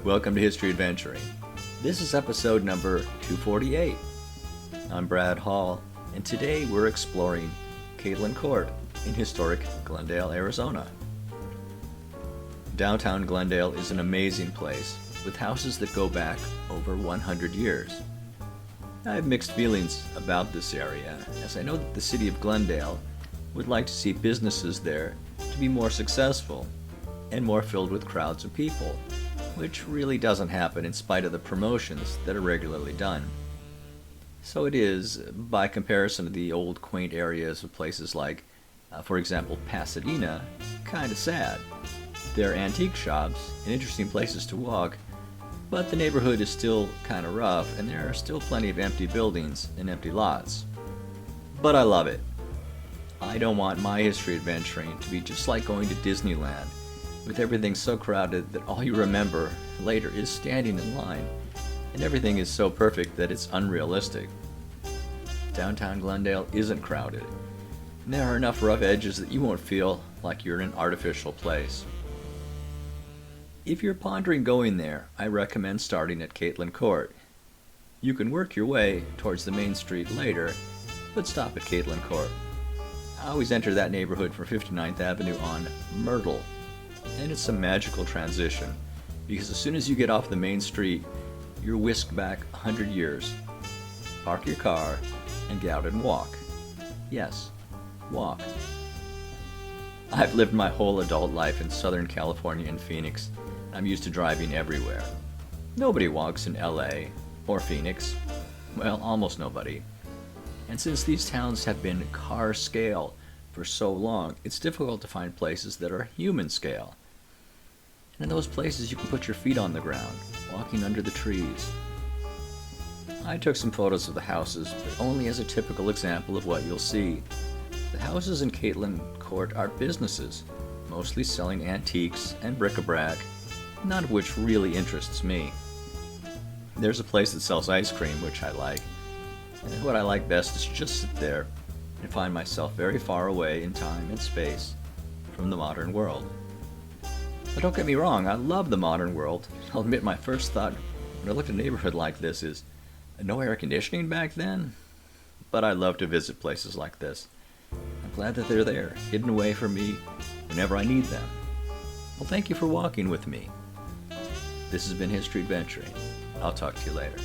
Welcome to History Adventuring. This is episode number 248. I'm Brad Hall, and today we're exploring Catlin Court in historic Glendale, Arizona. Downtown Glendale is an amazing place with houses that go back over 100 years. I have mixed feelings about this area, as I know that the city of Glendale would like to see businesses there to be more successful and more filled with crowds of people, which really doesn't happen in spite of the promotions that are regularly done. So it is, by comparison to the old quaint areas of places like, for example, Pasadena, kind of sad. There are antique shops and interesting places to walk, but the neighborhood is still kind of rough and there are still plenty of empty buildings and empty lots. But I love it. I don't want my history adventuring to be just like going to Disneyland, with everything so crowded that all you remember later is standing in line, and everything is so perfect that it's unrealistic. Downtown Glendale isn't crowded, and there are enough rough edges that you won't feel like you're in an artificial place. If you're pondering going there, I recommend starting at Catlin Court. You can work your way towards the main street later, but stop at Catlin Court. I always enter that neighborhood from 59th Avenue on Myrtle, and it's a magical transition, because as soon as you get off the main street, you're whisked back 100 years. Park your car and get out and walk. Yes, walk. I've lived my whole adult life in Southern California and Phoenix. I'm used to driving everywhere. Nobody walks in LA or Phoenix. Well, almost nobody. And since these towns have been car scale for so long, it's difficult to find places that are human scale. And in those places you can put your feet on the ground, walking under the trees. I took some photos of the houses, but only as a typical example of what you'll see. The houses in Catlin Court are businesses, mostly selling antiques and bric-a-brac, none of which really interests me. There's a place that sells ice cream, which I like, and what I like best is to just sit there and find myself very far away in time and space from the modern world. But don't get me wrong, I love the modern world. I'll admit my first thought when I look at a neighborhood like this is, no air conditioning back then? But I love to visit places like this. I'm glad that they're there, hidden away from me whenever I need them. Well, thank you for walking with me. This has been History Adventuring. I'll talk to you later.